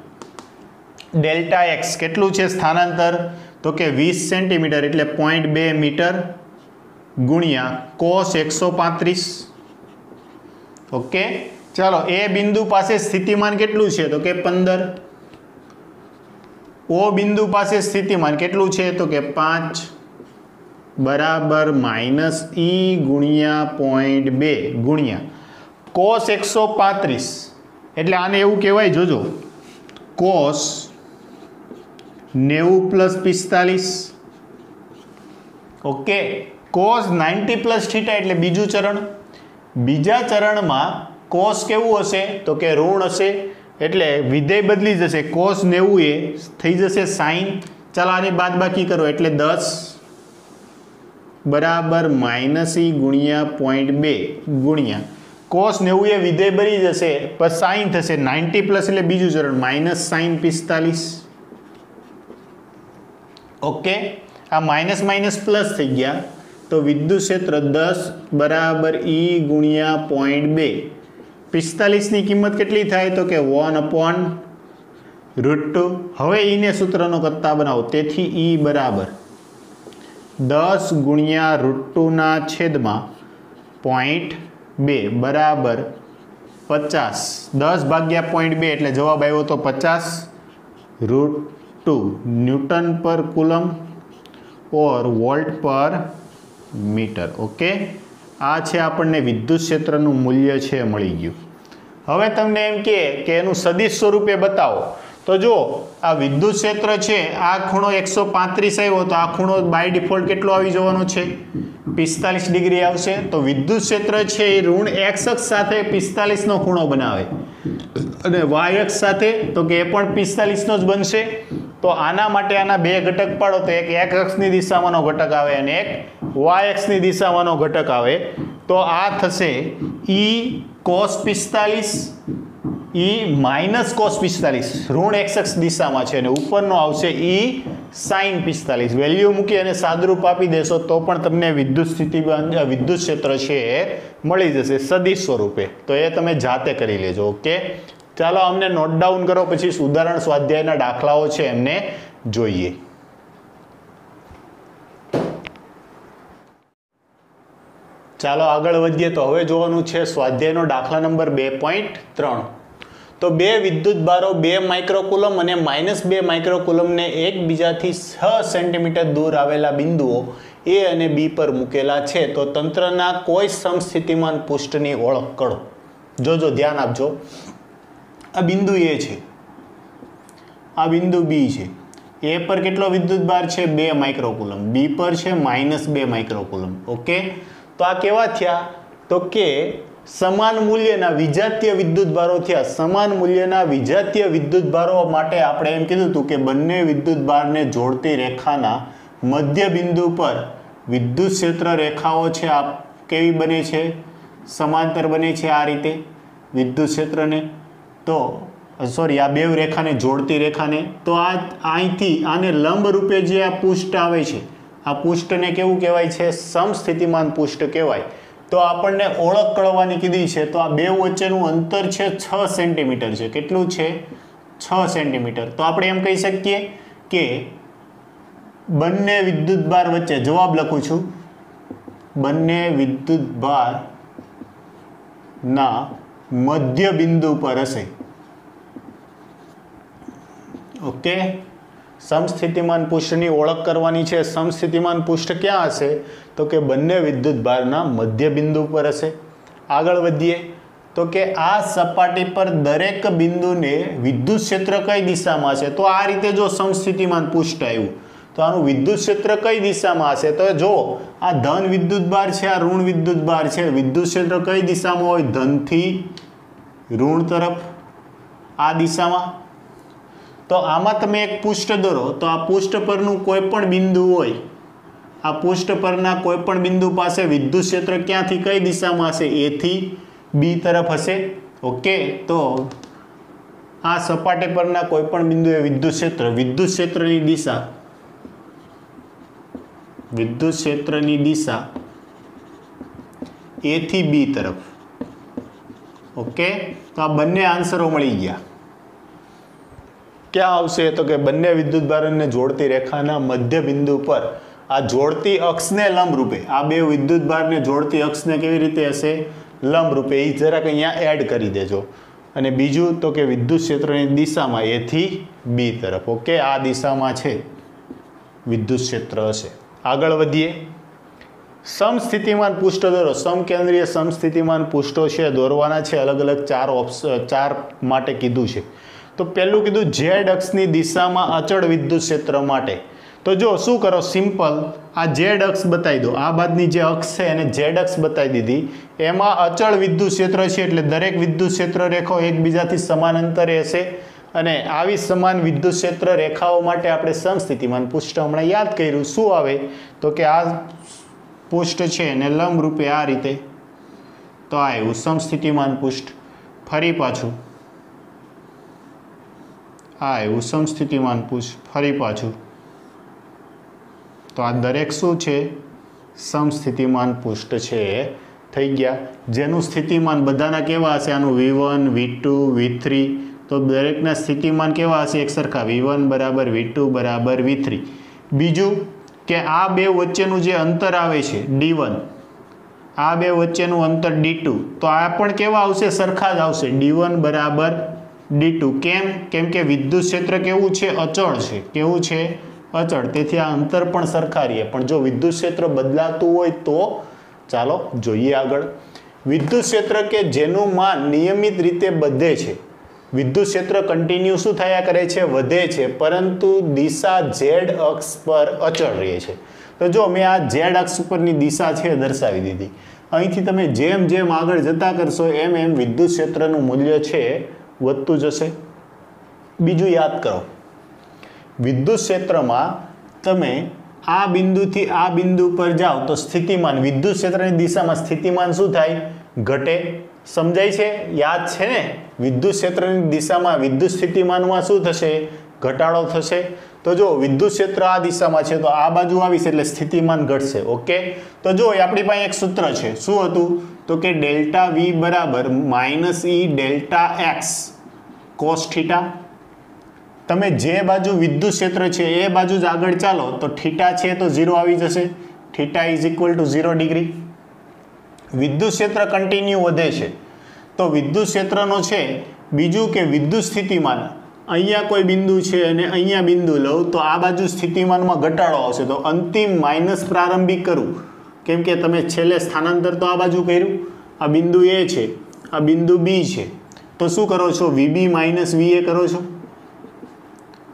ડેલ્ટા એક્સ કેટલું છે સ્થાનાંતર તો કે 20 સેન્ટીમીટર એટલે 0.2 મીટર ગુણ્યા કોસ 135. ઓકે, ચાલો એ બિંદુ પાસે સ્થિતિમાન કેટલું છે તો કે 15. ઓ બિંદુ પાસે સ્થિતિમાન કેટલું છે તો કે 5 બરાબર -e ગુણ્યા 0.2 ગુણ્યા કોસ 135 એટલે આને એવું કહેવાય જોજો કોસ 90 + 45. ઓકે, કોસ 90 + થીટા એટલે બીજું ચરણ. બીજા ચરણમાં કોસ કેવું હશે તો કે ઋણ હશે એટલે વિધેય બદલી જશે. કોસ 90 એ થઈ જશે સાઇન. ચાલો આની બાદબાકી કરો એટલે 10 બરાબર -e ગુણ્યા 0.2 ગુણ્યા કોસ 90 એ વિધેય બની જશે પછી સાઇન થશે 90 પ્લસ એટલે બીજું ચરણ -sin 45. ઓકે, આ માઇનસ માઇનસ પ્લસ થઈ ગયા તો વિદ્યુત ક્ષેત્ર 10 બરાબર E ગુણ્યા 0.2. 45 ની કિંમત કેટલી થાય તો કે 1/√2. હવે ઈને સૂત્રનો કરતા બનાવો તેથી E બરાબર 10 ગુણ્યા √2 ના છેદમાં 0.2 બરાબર 50. 10 ભાગ્યા 0.2 એટલે જવાબ આવ્યો તો 50√2 ન્યૂટન પર કુલમ ઓર વોલ્ટ પર મીટર. ઓકે, આ છે આપણને વિદ્યુત ક્ષેત્રનું મૂલ્ય છે મળી ગયું. હવે તમને એમ કે એનું સદિશ સ્વરૂપે બતાવો તો જો આ વિદ્યુત ક્ષેત્ર છે આ ખૂણો 135 આવ્યો તો આ ખૂણો બાય ડિફોલ્ટ કેટલો આવી જવાનો છે 45 ડિગ્રી આવશે. તો વિદ્યુત ક્ષેત્ર છે એ ઋણ x અક્ષ સાથે 45 નો ખૂણો બનાવે અને y અક્ષ સાથે તો કે એ પણ 45 નો જ બનશે. તો આના માટે આના બે ઘટક પાડો તો એક x અક્ષની દિશામાંનો ઘટક આવે અને એક y અક્ષની દિશામાંનો ઘટક આવે. તો આ થશે e cos 45 e minus cos 45 ઋણ x અક્ષ દિશામાં છે અને ઉપરનો આવશે e sin 45. વેલ્યુ મૂકી અને સાદરૂપ આપી દેશો તો પણ તમને વિદ્યુત ક્ષેત્ર છે એ મળી જશે સદિશ સ્વરૂપે. તો એ તમે જાતે કરી લેજો. ઓકે, ચાલો અમને નોટ ડાઉન કરો, પછી ઉદાહરણ સ્વાધ્યાયના દાખલાઓ છે એમને જોઈએ. ચાલો આગળ વધીએ. તો હવે જોવાનું છે સ્વાધ્યાયનો દાખલા નંબર 2.3. તો બે વિદ્યુત ભારો 2 માઇક્રોકુલમ અને -2 માઇક્રોકુલમને એકબીજાથી 6 સેન્ટીમીટર દૂર આવેલા બિંદુઓ A અને B પર મૂકેલા છે. તો તંત્રના કોઈ સમસ્થિતિમાન પૃષ્ઠની ઓળખ કરો. જોજો, ધ્યાન આપજો. આ બિંદુ A છે, આ બિંદુ B છે. A પર કેટલો વિદ્યુત ભાર છે? 2 માઇક્રોકુલમ. B પર છે -2 માઇક્રોકુલમ. ઓકે, તો આ કેવા થયા? તો કે સમાન મૂલ્યના વિજાતીય વિદ્યુત ભારો થયા. સમાન મૂલ્યના વિજાતીય વિદ્યુત ભારો માટે આપણે એમ કીધું હતું કે બંને વિદ્યુત ભારને જોડતી રેખાના મધ્ય બિંદુ પર વિદ્યુત ક્ષેત્ર રેખાઓ છે આ કેવી બને છે? સમાંતર બને છે આ રીતે વિદ્યુત ક્ષેત્રને. તો સોરી, આ બે રેખાને જોડતી રેખાને. તો આ અહીંથી આને લંબ રૂપે જે આ પૃષ્ઠ આવે છે, આ પૃષ્ઠને કેવું કહેવાય છે? સમસ્થિતિમાન પૃષ્ઠ કહેવાય. તો આપણને ઓળખ કરવાની કીધી છે. તો આ બે વચ્ચેનું અંતર છે 6 સેન્ટીમીટર છે. કેટલું છે? 6 સેન્ટીમીટર. તો આપણે એમ કહી શકીએ કે બંને વિદ્યુત ભાર વચ્ચે, જવાબ લખું છું, બંને વિદ્યુત ભાર ના મધ્ય બિંદુ પર હશે. ઓકે, સમસ્થિતિમાન પૃષ્ઠની ઓળખ કરવાની છે. સમસ્થિતિમાન પૃષ્ઠ ક્યાં હશે? તો કે બંને વિદ્યુત ભારના મધ્ય બિંદુ પર હશે. આગળ વધીએ. તો કે આ સપાટી પર દરેક બિંદુને વિદ્યુત ક્ષેત્ર કઈ દિશામાં છે? તો આ રીતે જો સમસ્થિતિમાન પૃષ્ઠ આવ્યું તો આનું વિદ્યુત ક્ષેત્ર કઈ દિશામાં હશે? તો જો આ ધન વિદ્યુત ભાર છે, આ ઋણ વિદ્યુત ભાર છે. વિદ્યુત ક્ષેત્ર કઈ દિશામાં હોય? ધનથી ઋણ તરફ, આ દિશામાં. તો આમાં તમે એક પૃષ્ઠ દોરો. તો આ પૃષ્ઠ પરનું કોઈ પણ બિંદુ હોય, આ પૃષ્ઠ પરના કોઈ પણ બિંદુ પાસે વિદ્યુત ક્ષેત્ર ક્યાંથી કઈ દિશામાં હશે? A થી B તરફ હશે. ઓકે, તો આ સપાટી પરના કોઈ પણ બિંદુએ વિદ્યુત ક્ષેત્રની દિશા, વિદ્યુત ક્ષેત્રની દિશા A થી B તરફ. ઓકે, તો આ બંને આન્સરો મળી ગયા. ક્યાં આવશે? તો કે બંને વિદ્યુત ભારને જોડતી રેખાના મધ્ય બિંદુ પર આ જોડતી અક્ષને લંબ રૂપે, આ બે વિદ્યુત ભારને જોડતી અક્ષને કેવી રીતે હશે? લંબ રૂપે. એ જરાક અહીંયા એડ કરી દેજો. અને બીજું તો કે વિદ્યુત ક્ષેત્રની દિશામાં A થી B તરફ. ઓકે, આ દિશામાં છે વિદ્યુત ક્ષેત્ર હશે. આગળ વધીએ. સમસ્થિતિમાન પૃષ્ઠ દોરો. સમકેન્દ્રીય સમસ્થિતિમાન પૃષ્ઠો છે દોરવાના છે. અલગ અલગ ચાર માટે કીધું છે. તો પહેલું કીધું Z અક્ષની દિશામાં અચળ વિદ્યુત ક્ષેત્ર માટે. તો જો શું કરો? સિમ્પલ, આ Z અક્ષ બતાવી દો. આ બાદની જે અક્ષ છે એને Z અક્ષ બતાવી દીધી. એમાં અચળ વિદ્યુત ક્ષેત્ર છે એટલે દરેક વિદ્યુત ક્ષેત્ર રેખાઓ એકબીજાથી સમાન અંતરે હશે. અને આવી સમાન વિદ્યુત ક્ષેત્ર રેખાઓ માટે આપણે સમસ્થિતિમાન પૃષ્ઠ હમણાં યાદ કર્યું. શું આવે? તો કે આ પૃષ્ઠ છે એને લંબ રૂપે આ રીતે. તો આ એવું સમસ્થિતિમાન પૃષ્ઠ. ફરી પાછું આ એવું સમસ્થિતિમાન પૃષ્ઠ. ફરી પાછું. તો આ દરેક શું છે? સમસ્થિતિમાન પૃષ્ઠ છે થઈ ગયા. જેનું સ્થિતિમાન બધાના કેવા હશે? આનું V1 V2 V3. તો દરેકના સ્થિતિમાન કેવા હશે? એક સરખા. V1 બરાબર V2 બરાબર V3. બીજું કે આ બે વચ્ચેનું જે અંતર આવે છે D1, આ બે વચ્ચેનું અંતર D2, તો આ પણ કેવા આવશે? સરખા જ આવશે. D1 બરાબર D2. કેમ કે વિદ્યુત ક્ષેત્ર કેવું છે? અચળ છે. કેવું છે? અચળ. તેથી આ અંતર પણ સરખા રહે. પણ જો વિદ્યુત ક્ષેત્ર બદલાતું હોય તો ચાલો જોઈએ આગળ. વિદ્યુત ક્ષેત્ર કે જેનું માન નિયમિત રીતે વધે છે, વિદ્યુત ક્ષેત્ર કન્ટિન્યુ શું થયા કરે છે? વધે છે, પરંતુ દિશા ઝેડ અક્ષ પર અચળ રહે છે. તો જો મેં આ ઝેડ અક્ષ ઉપરની દિશા છે દર્શાવી દીધી. અહીંથી તમે જેમ જેમ આગળ જતા કરશો એમ એમ વિદ્યુત ક્ષેત્રનું મૂલ્ય છે વધતું જશે. બીજું યાદ કરો, વિદ્યુત ક્ષેત્રમાં તમે આ બિંદુથી આ બિંદુ પર જાઓ તો સ્થિતિમાન, વિદ્યુત ક્ષેત્રની દિશામાં સ્થિતિમાન શું થાય? ઘટે. સમજાય છે? યાદ છે ને? વિદ્યુત ક્ષેત્રની દિશામાં વિદ્યુત સ્થિતિમાનમાં શું થશે? ઘટાડો થશે. તો જો વિદ્યુત ક્ષેત્ર આ દિશામાં છે તો આ બાજુ આવીશ એટલે સ્થિતિમાન ઘટશે. ઓકે, તો જો આપણી પાસે એક સૂત્ર છે. શું હતું? તો કે ડેલ્ટા વી બરાબર માઇનસ ઈ ડેલ્ટા એક્સ કોસ થીટા. તમે જે બાજુ વિદ્યુત ક્ષેત્ર છે એ બાજુ જ આગળ ચાલો તો થીટા છે તો 0 આવી જશે. Theta is equal to 0 degree. વિદ્યુત ક્ષેત્ર કન્ટિન્યુ વધે છે તો વિદ્યુત ક્ષેત્રનો છે બીજું કે વિદ્યુત સ્થિતિમાન, અહીંયા કોઈ બિંદુ છે અને અહીંયા બિંદુ લઉં તો આ બાજુ સ્થિતિમાનમાં ઘટાડો આવશે. તો અંતિમ માઇનસ પ્રારંભિક કરું, કેમ કે તમે છેલ્લે સ્થાનાંતર તો આ બાજુ કર્યું. આ બિંદુ એ છે, આ બિંદુ બી છે, તો શું કરો છો? વીબી માઇનસ વીએ કરો છો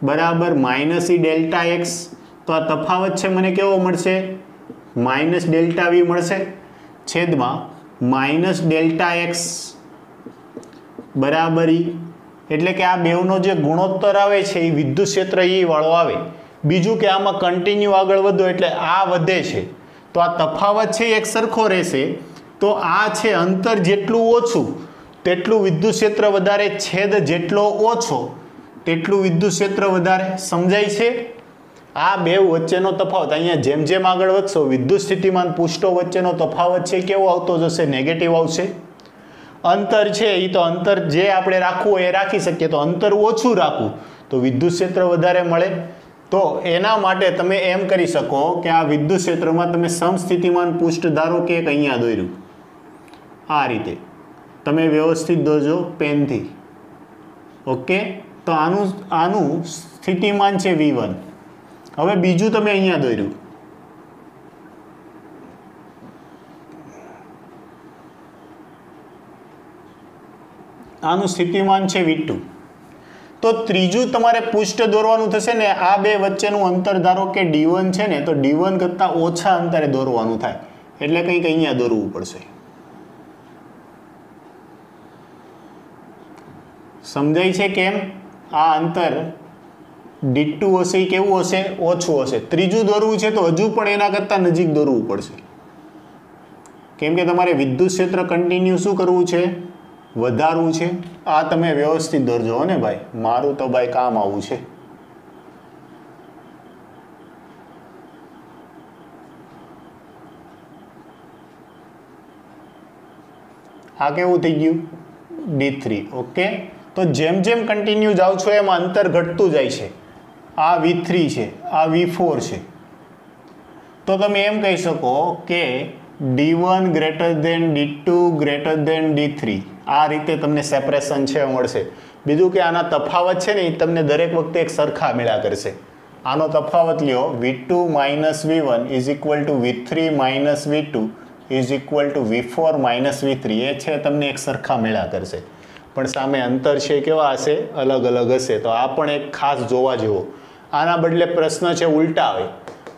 બરાબર માઇનસ ઈ ડેલ્ટા એક્સ. તો આ તફાવત છે મને કેવો મળશે? માઇનસ ડેલ્ટા વી મળશે છેદમાં માઇનસ ડેલ્ટા એક્સ બરાબર ઈ. એટલે કે આ બેવનો જે ગુણોત્તર આવે છે એ વિદ્યુત ક્ષેત્ર ઈ વાળો આવે. બીજું કે આમાં કન્ટિન્યુ આગળ વધો એટલે આ વધે છે તો આ તફાવત છે એક સરખો રહેશે. તો આ છે અંતર જેટલું ઓછું તેટલું વિદ્યુત ક્ષેત્ર વધારે, છેદ જેટલો ઓછો તેટલું વિદ્યુત ક્ષેત્ર વધારે. સમજાય છે? આ બે વચ્ચેનો તફાવત અહીંયા જેમ જેમ આગળ વધશો વિદ્યુત સ્થિતિમાન પૃષ્ઠો વચ્ચેનો તફાવત છે કેવો આવતો જશે? નેગેટિવ આવશે. અંતર છે એ તો અંતર જે આપણે રાખવું હોય એ રાખી શકીએ, તો અંતર ઓછું રાખવું તો વિદ્યુત ક્ષેત્ર વધારે મળે. તો એના માટે તમે એમ કરી શકો કે આ વિદ્યુત ક્ષેત્રમાં તમે સમસ્થિતિમાન પૃષ્ઠ ધારો કે એક અહીંયા દોર્યું, આ રીતે તમે વ્યવસ્થિત દોરજો પેનથી. ઓકે, તો આનું સ્થિતિમાન છે V1. હવે બીજું તમે અહીંયા દોર્યું, આનું સ્થિતિમાન છે V2. તો ત્રીજું તમારે પૃષ્ઠ દોરવાનું થશે ને આ બે વચ્ચેનું અંતર ધારો કે D1 છે ને, તો D1 કરતાં ઓછા અંતરે દોરવાનું થાય એટલે કંઈક અહીંયા દોરવું પડશે. સમજાય છે કેમ? આ અંતર D2 હશે એ કેવું હશે? ઓછું હશે. ત્રીજું દોરવું છે તો હજુ પણ એના કરતાં નજીક દોરવું પડશે, કેમ કે તમારે વિદ્યુત ક્ષેત્ર કન્ટિન્યુ શું કરવું છે? વધારવું છે. આ તમે વ્યવસ્થિત દોરજો ને ભાઈ, મારું તો ભાઈ કામ આવું છે. આ કેવું થઈ ગયું? D3. ઓકે, તો જેમ જેમ કન્ટિન્યુ જાઓ છો એમ અંતર ઘટતું જાય છે. આ V3 છે, આ V4 છે. તો તમે એમ કહી શકો કે D1 greater than D2 greater than D3. આ રીતે તમને સેપરેશન છે મળશે. બીજું કે આના તફાવત છે ને એ તમને દરેક વખતે એક સરખા મેળા કરશે. આનો તફાવત લ્યો, V2 minus V1 is equal to V3 minus V2 is equal to V4 minus V3. એ છે તમને એક સરખા મેળા કરશે, પણ સામે અંતર છે કેવા હશે? અલગ અલગ હશે. તો આ પણ એક ખાસ જોવા જેવો. આના બદલે પ્રશ્ન છે ઉલટા આવે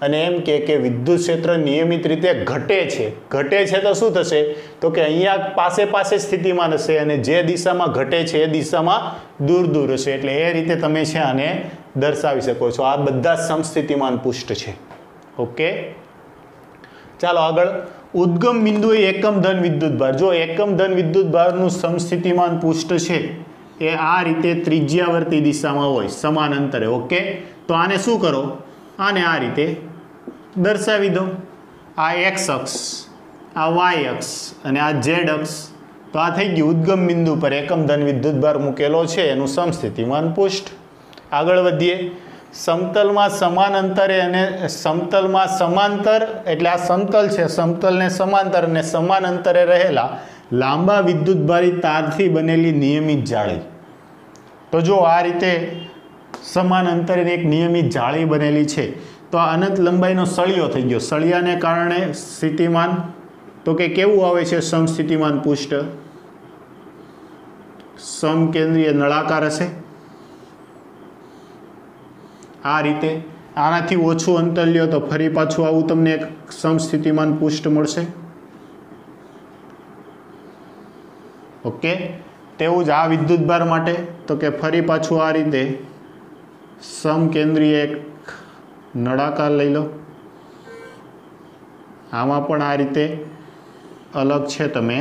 અને એમ કે વિદ્યુત ક્ષેત્ર નિયમિત રીતે ઘટે છે. ઘટે છે તો શું થશે? તો કે અહીંયા પાસે પાસે સ્થિતિમાન હશે અને જે દિશામાં ઘટે છે એ દિશામાં દૂર દૂર હશે. એટલે એ રીતે તમે છે આને દર્શાવી શકો છો. આ બધા સમસ્થિતિમાન પૃષ્ઠ છે. ઓકે, ચાલો આગળ. ઉદ્ગમ બિંદુ એ એકમ ધન વિદ્યુત ભાર. જો એકમ ધન વિદ્યુત ભારનું સમસ્થિતિમાન પૃષ્ઠ છે એ આ રીતે ત્રિજ્યાવર્તી દિશામાં હોય, સમાન અંતરે. ઓકે, તો આને શું કરો? આને આ રીતે દર્શાવી દો. આ એક્સ અક્ષ, આ વાય અક્ષ અને આ ઝેડ અક્ષ. તો આ થઈ ગયું ઉદ્ગમ બિંદુ પર એકમ ધન વિદ્યુત ભાર મૂકેલો છે એનું સમસ્થિતિમાન પૃષ્ઠ. આગળ વધીએ. સમતલમાં સમાન અંતરે અને સમતલમાં સમાંતર, એટલે આ સમતલ છે, સમતલને સમાંતર અને સમાન અંતરે રહેલા લાંબા વિદ્યુતભારી તારથી બનેલી નિયમિત જાળી. તો જો આ રીતે સમાન અંતરે એક નિયમિત જાળી બનેલી છે તો આ અનંત લંબાઈનો સળિયો થઈ ગયો. સળિયાને કારણે સ્થિતિમાન તો કે કેવું આવે છે? સમસ્થિતિમાન પૃષ્ઠ. સમકેન્દ્રીય નળાકાર હશે। આ રીતે આનાથી ઓછું અંતર લ્યો તો ફરી પાછું આવું તમને એક સમસ્થિતિમાન પૃષ્ઠ મળશે। ઓકે, તેવું જ આ વિદ્યુતભાર માટે તો કે ફરી પાછું આ રીતે સમકેન્દ્રીય એક નળાકાર લઈ લો। આમાં પણ આ રીતે અલગ છે તમે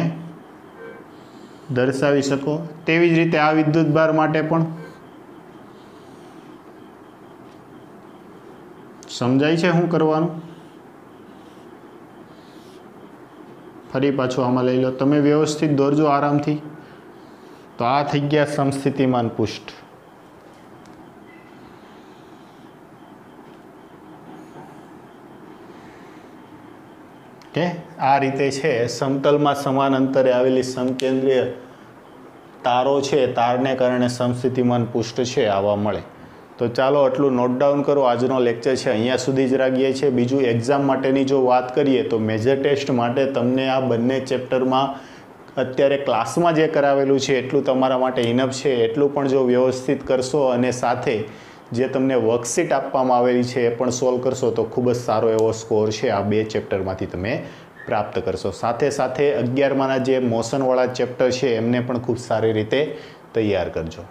દર્શાવી શકો। તેવી જ રીતે આ વિદ્યુતભાર માટે પણ સમજાય છે શું કરવાનું? ફરી પાછું આમાં લઈ લો, તમે વ્યવસ્થિત દોરજો આરામથી। તો આ થઈ ગયા સમસ્થિતિમાન પૃષ્ઠ। કે આ રીતે છે સમતલમાં સમાન અંતરે આવેલી સમકેન્દ્રીય તારો છે, તારને કારણે સમસ્થિતિમાન પૃષ્ઠ છે આવા મળે। તો ચાલો આટલું નોટ ડાઉન કરો। આજનો લેક્ચર છે અહીંયા સુધી જ રાખીએ છીએ। બીજું એક્ઝામ માટેની જો વાત કરીએ તો મેજર ટેસ્ટ માટે તમને આ બંને ચેપ્ટરમાં અત્યારે ક્લાસમાં જે કરાવેલું છે એટલું તમારા માટે ઇનફ છે। એટલું પણ જો વ્યવસ્થિત કરશો અને સાથે જે તમને વર્કશીટ આપવામાં આવેલી છે એ પણ સોલ્વ કરશો તો ખૂબ જ સારો એવો સ્કોર છે આ બે ચેપ્ટરમાંથી તમે પ્રાપ્ત કરશો। સાથે સાથે 11માના જે મોશનવાળા ચેપ્ટર છે એમને પણ ખૂબ સારી રીતે તૈયાર કરજો।